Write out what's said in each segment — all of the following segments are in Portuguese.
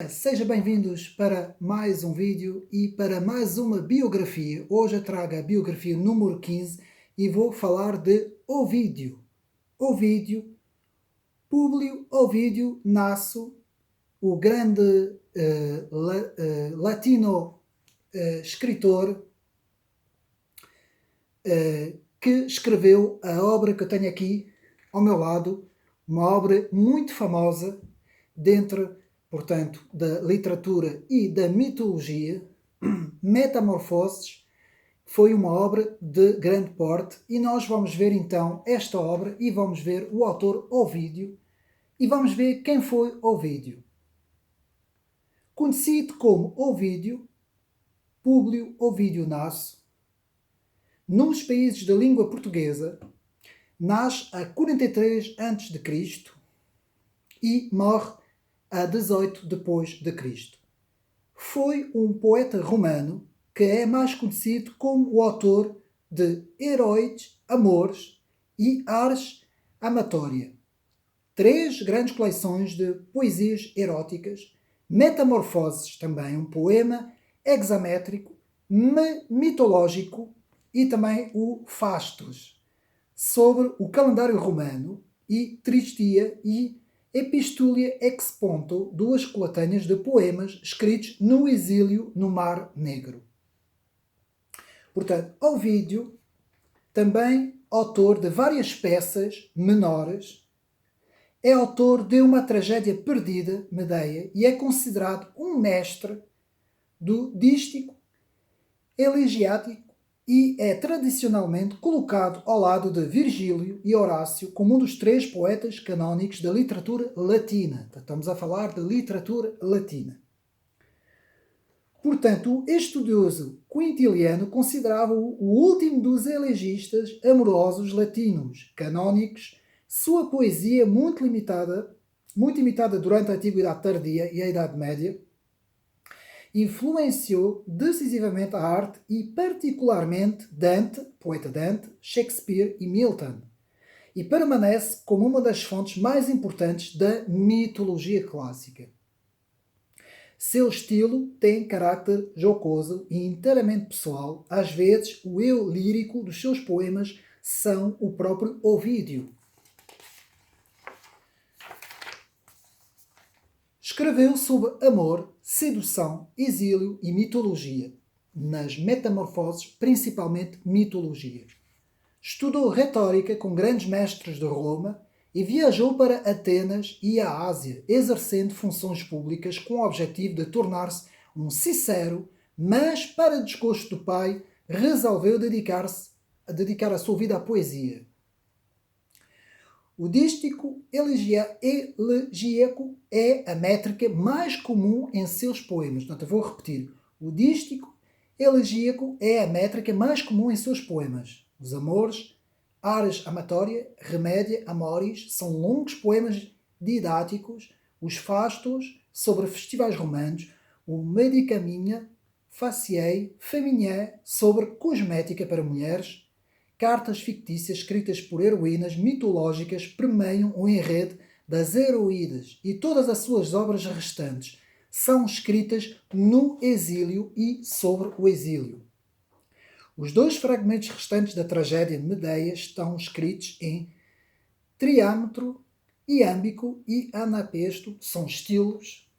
Sejam bem-vindos para mais um vídeo e para mais uma biografia. Hoje eu trago a biografia número 15 e vou falar de Ovídio. Ovídio, Públio Ovídio Naso, o grande latino escritor que escreveu a obra que eu tenho aqui ao meu lado, uma obra muito famosa dentro, portanto, da literatura e da mitologia. Metamorfoses foi uma obra de grande porte e nós vamos ver então esta obra e vamos ver o autor Ovídio e vamos ver quem foi Ovídio. Conhecido como Ovídio, Públio Ovídio Naso, nos países da língua portuguesa, nasce a 43 a.C. e morre a 18 depois de Cristo. Foi um poeta romano que é mais conhecido como o autor de Heróis, Amores e Ars Amatoria, três grandes coleções de poesias eróticas, Metamorfoses, também um poema hexamétrico, mitológico, e também o Fastos, sobre o calendário romano, e Tristia e Epistulia ex ponto, duas coletâneas de poemas escritos no exílio no Mar Negro. Portanto, Ovídio, também autor de várias peças menores, é autor de uma tragédia perdida, Medeia, e é considerado um mestre do dístico elegiático e é tradicionalmente colocado ao lado de Virgílio e Horácio como um dos três poetas canónicos da literatura latina. Estamos a falar de literatura latina. Portanto, o estudioso Quintiliano considerava-o o último dos elegistas amorosos latinos, canónicos. Sua poesia, muito imitada durante a Antiguidade Tardia e a Idade Média, influenciou decisivamente a arte e particularmente Dante, poeta Dante, Shakespeare e Milton, e permanece como uma das fontes mais importantes da mitologia clássica. Seu estilo tem caráter jocoso e inteiramente pessoal. Às vezes, o eu lírico dos seus poemas são o próprio Ovídio. Escreveu sobre amor, sedução, exílio e mitologia. Nas Metamorfoses, principalmente mitologia. Estudou retórica com grandes mestres de Roma e viajou para Atenas e a Ásia, exercendo funções públicas com o objetivo de tornar-se um cicero, mas, para desgosto do pai, resolveu dedicar a sua vida à poesia. O dístico elegíaco é a métrica mais comum em seus poemas. Portanto, eu vou repetir. O dístico elegíaco é a métrica mais comum em seus poemas. Os amores, Ars Amatoria, Remédia, Amoris, são longos poemas didáticos. Os fastos, sobre festivais romanos. O Medicaminha, Faciei, Feminhé, sobre cosmética para mulheres. Cartas fictícias escritas por heroínas mitológicas permeiam o enredo das heroídas e todas as suas obras restantes são escritas no exílio e sobre o exílio. Os dois fragmentos restantes da tragédia Medeia estão escritos em triâmetro, iâmbico e anapesto. São estilos,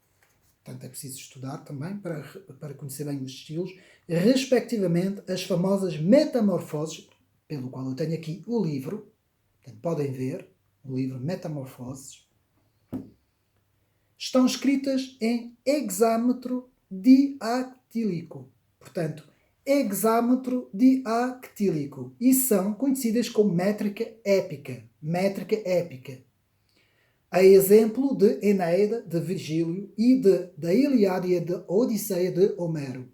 portanto é preciso estudar também para conhecer bem os estilos, respectivamente as famosas Metamorfoses, pelo qual eu tenho aqui o livro, portanto, podem ver, o livro Metamorfoses, estão escritas em hexámetro diactílico, portanto, hexámetro diactílico, e são conhecidas como métrica épica, a exemplo de Eneida, de Virgílio, e da Ilíada e da Odisseia de Homero.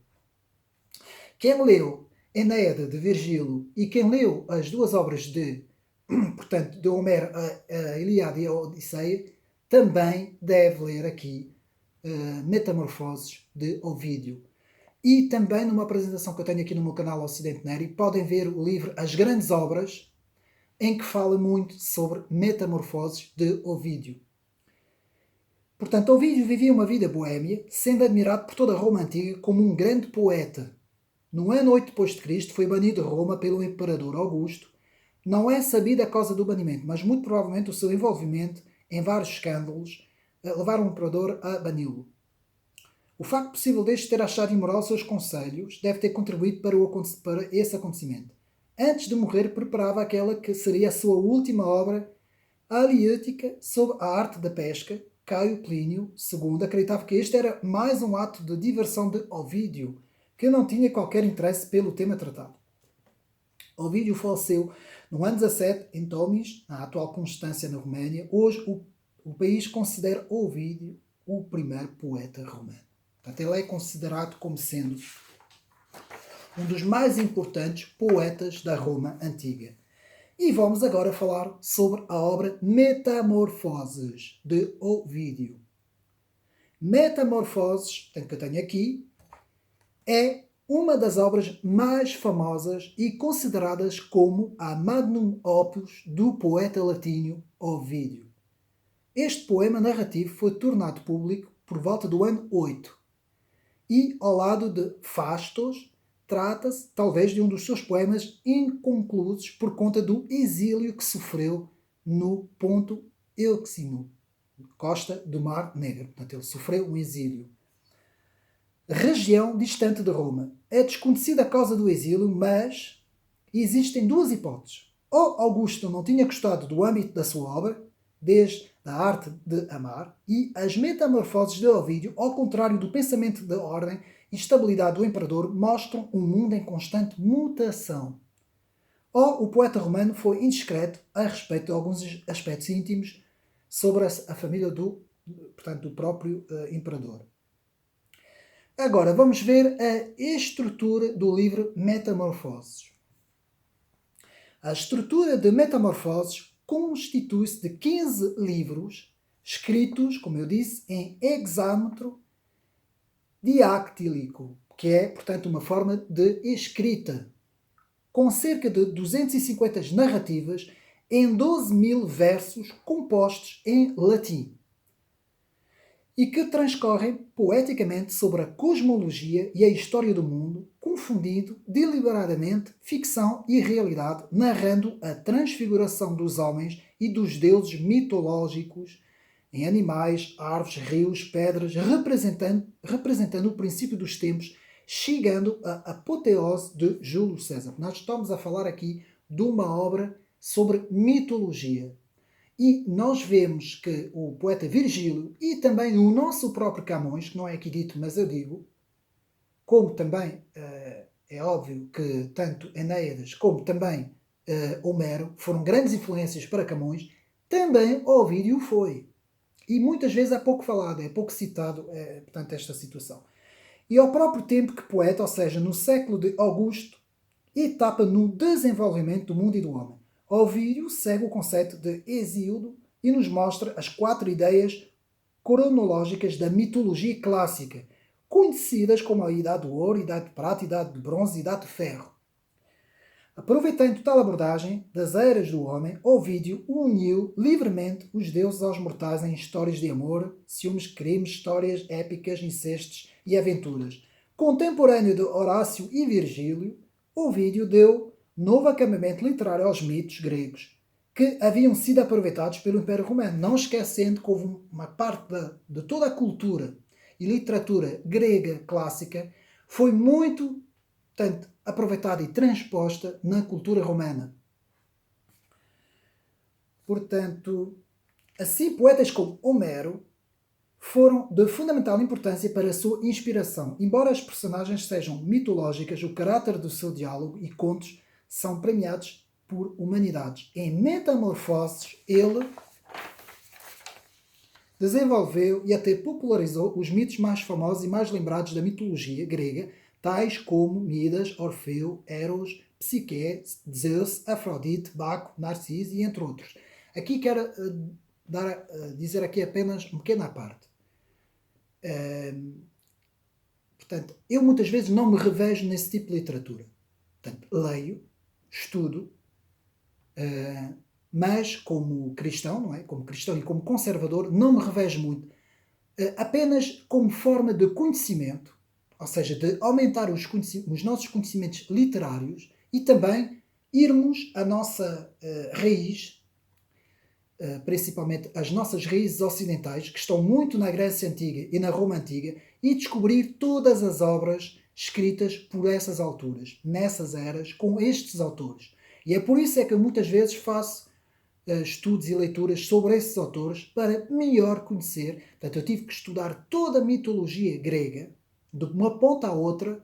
Quem leu Eneida de Virgílio e quem leu as duas obras de Homero, a Ilíada e a Odisseia, também deve ler aqui Metamorfoses de Ovídio. E também numa apresentação que eu tenho aqui no meu canal Ocidente Neri, podem ver o livro As Grandes Obras, em que fala muito sobre Metamorfoses de Ovídio. Portanto, Ovídio vivia uma vida boémia, sendo admirado por toda a Roma antiga como um grande poeta. No ano 8 depois de Cristo foi banido de Roma pelo imperador Augusto. Não é sabida a causa do banimento, mas muito provavelmente o seu envolvimento em vários escândalos levaram o imperador a bani-lo. O facto possível deste ter achado imoral os seus conselhos deve ter contribuído para esse acontecimento. Antes de morrer, preparava aquela que seria a sua última obra, a Aliêutica sobre a arte da pesca. Caio Plínio II acreditava que este era mais um ato de diversão de Ovídio, que não tinha qualquer interesse pelo tema tratado. Ovídio faleceu no ano 17 em Tomis, na atual Constância, na Roménia. Hoje o país considera Ovídio o primeiro poeta romano. Portanto, ele é considerado como sendo um dos mais importantes poetas da Roma antiga. E vamos agora falar sobre a obra Metamorfoses, de Ovídio. Metamorfoses, que eu tenho aqui, é uma das obras mais famosas e consideradas como a magnum opus do poeta latino Ovídio. Este poema narrativo foi tornado público por volta do ano 8 e, ao lado de Fastos, trata-se talvez de um dos seus poemas inconclusos por conta do exílio que sofreu no Ponto Euxino, costa do Mar Negro. Portanto, ele sofreu um exílio. Região distante de Roma. É desconhecida a causa do exílio, mas existem duas hipóteses. Ou Augusto não tinha gostado do âmbito da sua obra, desde a arte de amar, e as metamorfoses de Ovídio, ao contrário do pensamento da ordem e estabilidade do imperador, mostram um mundo em constante mutação. Ou o poeta romano foi indiscreto a respeito de alguns aspectos íntimos sobre a família do próprio imperador. Agora, vamos ver a estrutura do livro Metamorfoses. A estrutura de Metamorfoses constitui-se de 15 livros escritos, como eu disse, em hexámetro diactílico, que é, portanto, uma forma de escrita, com cerca de 250 narrativas em 12.000 versos compostos em latim, e que transcorrem poeticamente sobre a cosmologia e a história do mundo, confundindo deliberadamente ficção e realidade, narrando a transfiguração dos homens e dos deuses mitológicos em animais, árvores, rios, pedras, representando o princípio dos tempos, chegando à apoteose de Júlio César. Nós estamos a falar aqui de uma obra sobre mitologia. E nós vemos que o poeta Virgílio e também o nosso próprio Camões, que não é aqui dito, mas eu digo, como também é óbvio que tanto Enéidas como também Homero foram grandes influências para Camões, também Ovídio foi. E muitas vezes é pouco falado, é pouco citado, portanto, esta situação. E ao próprio tempo que poeta, ou seja, no século de Augusto, etapa no desenvolvimento do mundo e do homem. Ovídio segue o conceito de Hesíodo e nos mostra as 4 ideias cronológicas da mitologia clássica, conhecidas como a Idade do Ouro, Idade de Prata, Idade de Bronze e Idade de Ferro. Aproveitando tal abordagem das eras do homem, Ovídio uniu livremente os deuses aos mortais em histórias de amor, ciúmes, crimes, histórias épicas, incestos e aventuras. Contemporâneo de Horácio e Virgílio, Ovídio deu novo acabamento literário aos mitos gregos, que haviam sido aproveitados pelo Império Romano, não esquecendo que houve uma parte de toda a cultura e literatura grega clássica foi muito, portanto, aproveitada e transposta na cultura romana. Portanto, assim poetas como Homero foram de fundamental importância para a sua inspiração. Embora as personagens sejam mitológicas, o caráter do seu diálogo e contos são premiados por humanidades. Em Metamorfoses, ele desenvolveu e até popularizou os mitos mais famosos e mais lembrados da mitologia grega, tais como Midas, Orfeu, Eros, Psique, Zeus, Afrodite, Baco, Narciso e entre outros. Aqui quero dizer aqui apenas uma pequena parte. Portanto, eu muitas vezes não me revejo nesse tipo de literatura. Portanto, leio, estudo, mas como cristão, não é? Como cristão e como conservador, não me revejo muito. apenas como forma de conhecimento, ou seja, de aumentar os nossos conhecimentos literários e também irmos à nossa raiz, principalmente as nossas raízes ocidentais, que estão muito na Grécia Antiga e na Roma Antiga, e descobrir todas as obras escritas por essas alturas, nessas eras, com estes autores. E é por isso é que muitas vezes faço estudos e leituras sobre esses autores para melhor conhecer. Portanto, eu tive que estudar toda a mitologia grega, de uma ponta à outra,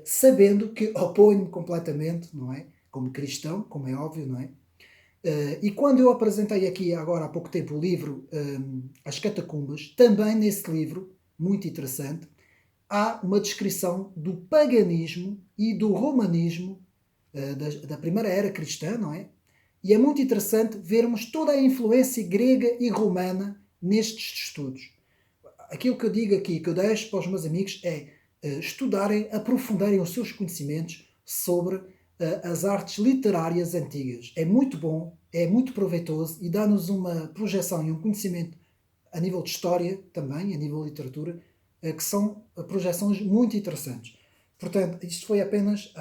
sabendo que oponho-me completamente, não é? Como cristão, como é óbvio, não é? E quando eu apresentei aqui, agora há pouco tempo, o livro As Catacumbas, também nesse livro, muito interessante, há uma descrição do paganismo e do romanismo da primeira era cristã, não é? E é muito interessante vermos toda a influência grega e romana nestes estudos. Aquilo que eu digo aqui, que eu deixo para os meus amigos, é estudarem, aprofundarem os seus conhecimentos sobre as artes literárias antigas. É muito bom, é muito proveitoso e dá-nos uma projeção e um conhecimento a nível de história também, a nível de literatura, que são projeções muito interessantes. Portanto, isto foi apenas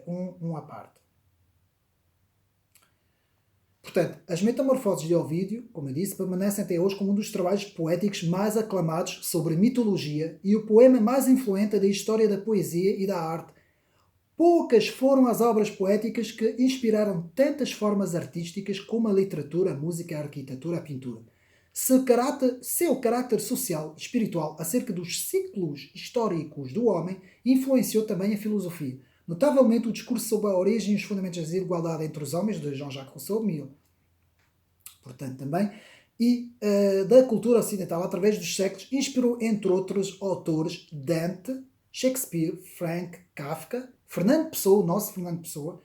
um à parte. Portanto, as Metamorfoses de Ovídio, como eu disse, permanecem até hoje como um dos trabalhos poéticos mais aclamados sobre mitologia e o poema mais influente da história da poesia e da arte. Poucas foram as obras poéticas que inspiraram tantas formas artísticas como a literatura, a música, a arquitetura, a pintura. Seu caráter social e espiritual acerca dos ciclos históricos do homem influenciou também a filosofia. Notavelmente o discurso sobre a origem e os fundamentos da desigualdade entre os homens, de Jean-Jacques Rousseau, portanto também, e da cultura ocidental através dos séculos, inspirou entre outros autores Dante, Shakespeare, Frank Kafka, Fernando Pessoa, o nosso Fernando Pessoa,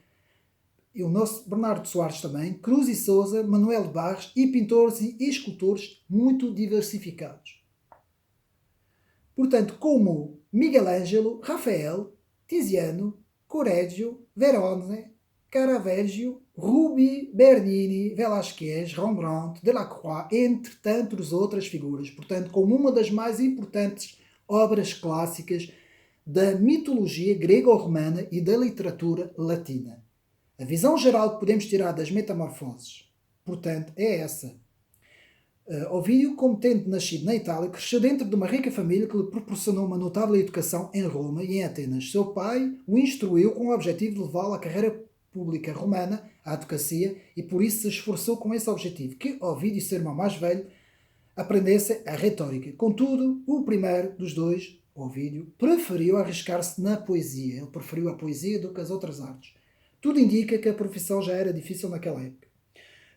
e o nosso Bernardo Soares também, Cruz e Souza, Manuel de Barros e pintores e escultores muito diversificados. Portanto, como Miguel Ângelo, Rafael, Tiziano, Correggio, Verone, Caravaggio, Rubi, Bernini, Velázquez, Rembrandt, Delacroix, entre tantas outras figuras. Portanto, como uma das mais importantes obras clássicas da mitologia grego-romana e da literatura latina. A visão geral que podemos tirar das Metamorfoses, portanto, é essa. Ovídio, como tendo nascido na Itália, cresceu dentro de uma rica família que lhe proporcionou uma notável educação em Roma e em Atenas. Seu pai o instruiu com o objetivo de levá-lo à carreira pública romana, à advocacia, e por isso se esforçou com esse objetivo, que Ovídio, seu irmão mais velho, aprendesse a retórica. Contudo, o primeiro dos dois, Ovídio, preferiu arriscar-se na poesia. Ele preferiu a poesia do que as outras artes. Tudo indica que a profissão já era difícil naquela época.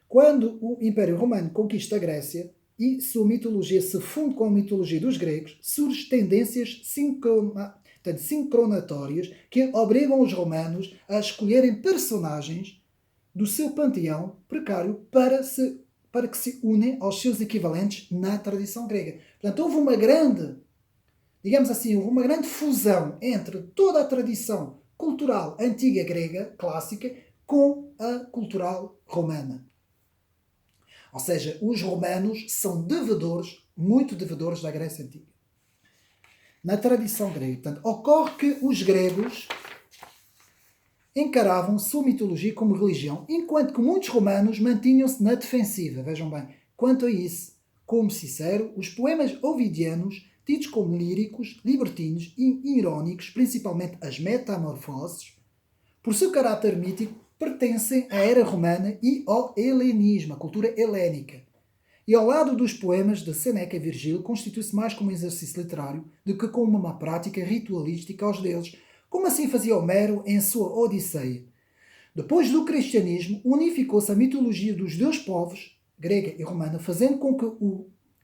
Quando o Império Romano conquista a Grécia e sua mitologia se funde com a mitologia dos gregos, surgem tendências sincronatórias que obrigam os romanos a escolherem personagens do seu panteão precário para que se unem aos seus equivalentes na tradição grega. Portanto, houve uma grande, digamos assim, houve uma grande fusão entre toda a tradição cultural antiga grega, clássica, com a cultural romana. Ou seja, os romanos são devedores, muito devedores da Grécia Antiga. Na tradição grega. Portanto, ocorre que os gregos encaravam sua mitologia como religião, enquanto que muitos romanos mantinham-se na defensiva. Vejam bem, quanto a isso, como Cicero, os poemas ovidianos, tidos como líricos, libertinos e irónicos, principalmente as Metamorfoses, por seu caráter mítico, pertencem à era romana e ao helenismo, a cultura helénica. E ao lado dos poemas de Seneca e Virgílio, constitui-se mais como um exercício literário do que como uma prática ritualística aos deuses, como assim fazia Homero em sua Odisseia. Depois do cristianismo, unificou-se a mitologia dos dois povos, grega e romana, fazendo com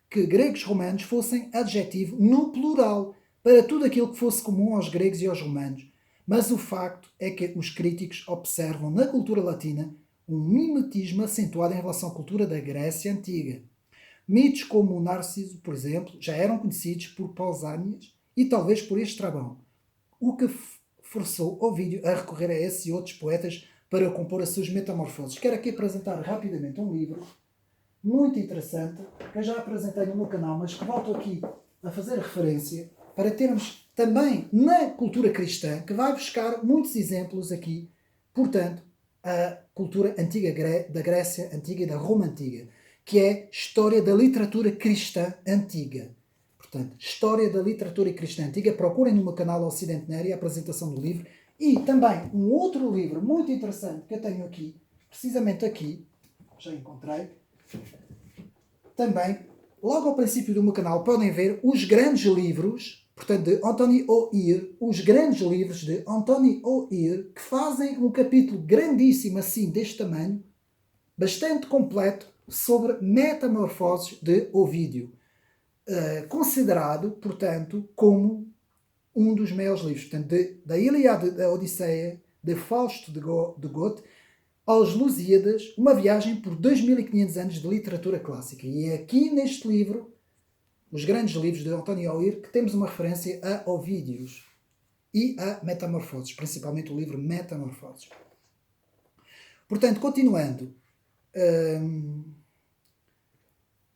que gregos romanos fossem adjetivo no plural, para tudo aquilo que fosse comum aos gregos e aos romanos. Mas o facto é que os críticos observam na cultura latina um mimetismo acentuado em relação à cultura da Grécia Antiga. Mitos como o Narciso, por exemplo, já eram conhecidos por Pausanias e talvez por Estrabão, o que forçou Ovídio a recorrer a esses e outros poetas para compor as suas metamorfoses. Quero aqui apresentar rapidamente um livro muito interessante, que eu já apresentei no meu canal, mas que volto aqui a fazer referência, para termos também na cultura cristã, que vai buscar muitos exemplos aqui, portanto, a cultura antiga da Grécia Antiga e da Roma Antiga, que é História da Literatura Cristã Antiga. Portanto, História da Literatura Cristã Antiga. Procurem no meu canal Ocidente Nério a apresentação do livro. E também um outro livro muito interessante que eu tenho aqui, precisamente aqui, já encontrei, também, logo ao princípio do meu canal, podem ver os grandes livros, portanto, de Anthony O'Ear, os grandes livros de Anthony O'Ear, que fazem um capítulo grandíssimo, assim, deste tamanho, bastante completo, sobre metamorfoses de Ovídio. Considerado, portanto, como um dos maiores livros. Portanto, da Ilíada, da Odisseia, de Fausto de Goethe, aos Lusíadas, uma viagem por 2500 anos de literatura clássica. E é aqui neste livro, os grandes livros de Anthony O'Ear, que temos uma referência a Ovídios e a Metamorfoses, principalmente o livro Metamorfoses. Portanto, continuando,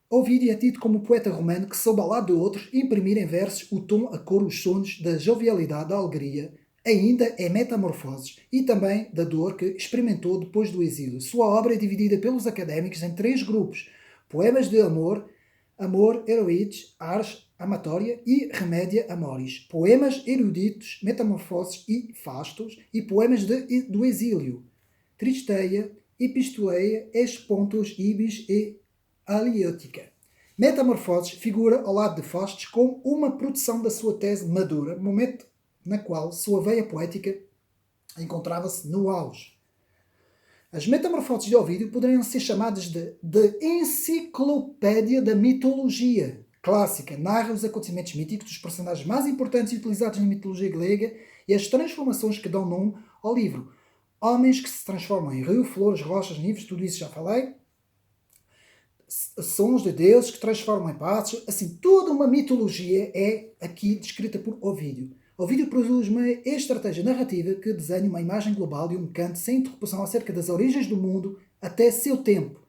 Ovídio é tido como poeta romano que soube ao lado de outros imprimir em versos o tom, a cor, os sons da jovialidade, da alegria, ainda em Metamorfoses, e também da dor que experimentou depois do exílio. Sua obra é dividida pelos académicos em 3 grupos: poemas de amor, amor eroides, ars amatória e remédia amoris, poemas eruditos, metamorfoses e fastos, e poemas do exílio, tristeia, epistoleia, espontos, ibis e aliótica. Metamorfoses figura ao lado de Fastos como uma produção da sua tese madura, momento na qual sua veia poética encontrava-se no auge. As Metamorfoses de Ovídio poderiam ser chamadas de enciclopédia da mitologia clássica. Narra os acontecimentos míticos dos personagens mais importantes e utilizados na mitologia grega e as transformações que dão nome ao livro. Homens que se transformam em rio, flores, rochas, níveis, tudo isso já falei. Sons de deuses que transformam em passos. Assim, toda uma mitologia é aqui descrita por Ovídio. Ovídio produz uma estratégia narrativa que desenha uma imagem global de um canto sem interrupção acerca das origens do mundo até seu tempo.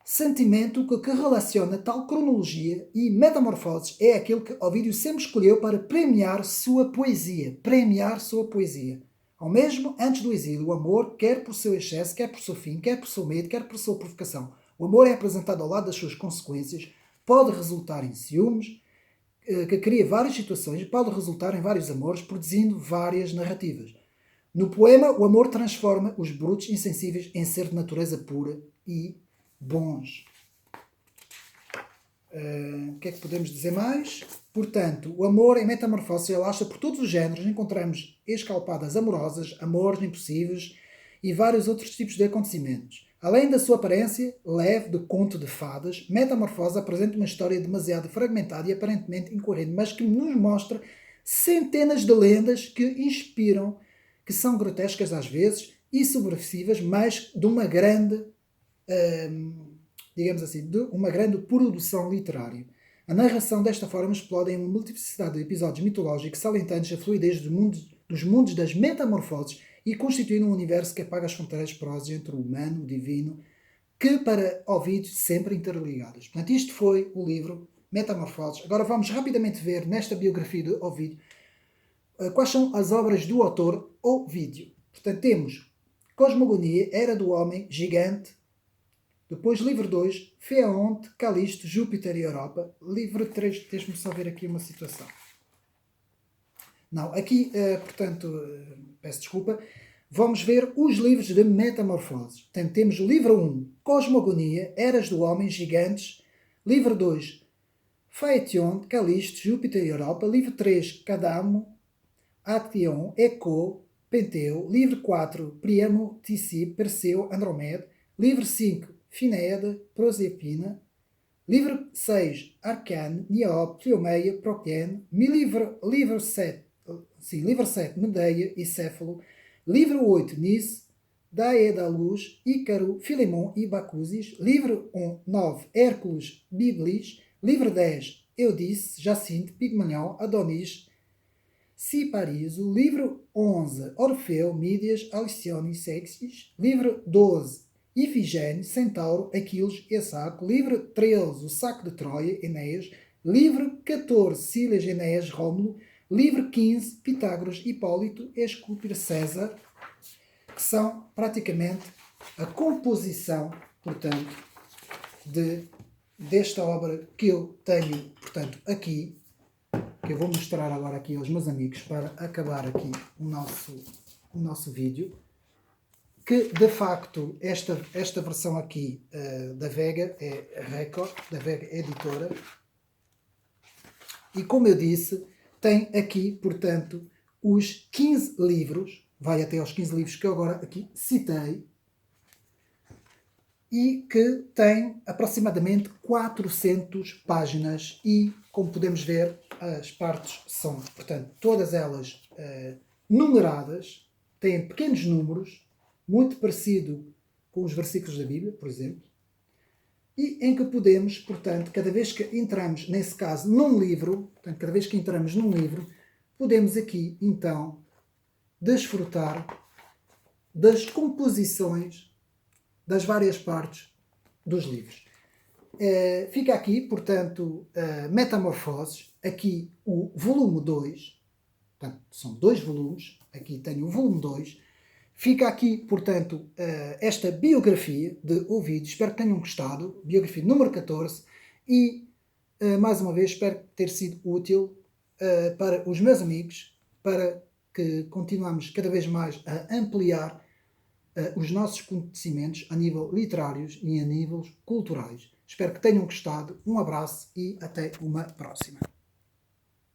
Sentimento que relaciona tal cronologia e metamorfoses é aquele que Ovídio sempre escolheu para premiar sua poesia. Ao mesmo antes do exílio, o amor, quer por seu excesso, quer por seu fim, quer por seu medo, quer por sua provocação. O amor é apresentado ao lado das suas consequências, pode resultar em ciúmes, que cria várias situações, pode resultar em vários amores, produzindo várias narrativas. No poema, o amor transforma os brutos insensíveis em ser de natureza pura e bons. O que é que podemos dizer mais? Portanto, o amor em metamorfose se alastra por todos os géneros. Encontramos escalpadas amorosas, amores impossíveis e vários outros tipos de acontecimentos. Além da sua aparência leve de conto de fadas, Metamorfose apresenta uma história demasiado fragmentada e aparentemente incoerente, mas que nos mostra centenas de lendas que inspiram, que são grotescas às vezes e subversivas, mas de uma grande, digamos assim, de uma grande produção literária. A narração desta forma explode em uma multiplicidade de episódios mitológicos, salientando a fluidez dos mundos das metamorfoses e constituindo um universo que apaga as fronteiras porosas entre o humano e o divino, que para Ovídio sempre interligadas. Portanto, isto foi o livro Metamorfoses. Agora vamos rapidamente ver nesta biografia de Ovídio quais são as obras do autor Ovídio. Portanto, temos Cosmogonia, Era do Homem, Gigante. Depois, livro 2, Feaonte, Calisto, Júpiter e Europa. Livro 3, deixe-me só ver aqui uma situação. Não, aqui, portanto, peço desculpa, vamos ver os livros de Metamorfoses. Portanto, temos o livro 1, Cosmogonia, Eras do Homem, Gigantes. Livro 2, Phaeton, Calisto, Júpiter e Europa. Livro 3, Cadamo, Acteon, Eco, Penteu. Livro 4, Priamo, Tissi, Perseu, Andromede. Livro 5, Finéada, Proserpina. Livro 6, Arcane, Niobe, Cleomeia, Procene. Livro 7, Medeia e Céfalo. Livro 8, Nice, Dae da Luz, Ícaro, Filemon e Bacusis. Livro 9, Hércules, Biblis. Livro 10, Eudice, Jacinto, Pigmalião, Adonis, Cipariso. Livro 11, Orfeu, Mídias, Alcione e Sexis. Livro 12, Ifigênio, Centauro, Aquiles, Essaco. Livro 13, O Saco de Troia, Enéas. Livro 14, Sílias, Enéas, Rómulo. Livro 15, Pitágoras, Hipólito, Esculpir, César, que são praticamente a composição, portanto, desta obra que eu tenho, portanto, aqui, que eu vou mostrar agora aqui aos meus amigos para acabar aqui o nosso vídeo, que de facto esta versão aqui da Vega é Record, da Vega Editora, e como eu disse, tem aqui, portanto, os 15 livros, vai até aos 15 livros que eu agora aqui citei, e que tem aproximadamente 400 páginas e, como podemos ver, as partes são, portanto, todas elas numeradas, têm pequenos números, muito parecido com os versículos da Bíblia, por exemplo, e em que podemos, portanto, cada vez que entramos, nesse caso, num livro, portanto, cada vez que entramos num livro, podemos aqui, então, desfrutar das composições das várias partes dos livros. Fica aqui, portanto, Metamorfoses, aqui o volume 2, portanto, são 2 volumes, aqui tenho o volume 2, fica aqui, portanto, esta biografia de Ovídio, espero que tenham gostado, biografia número 14, e, mais uma vez, espero ter sido útil para os meus amigos, para que continuemos cada vez mais a ampliar os nossos conhecimentos a nível literários e a níveis culturais. Espero que tenham gostado. Um abraço e até uma próxima.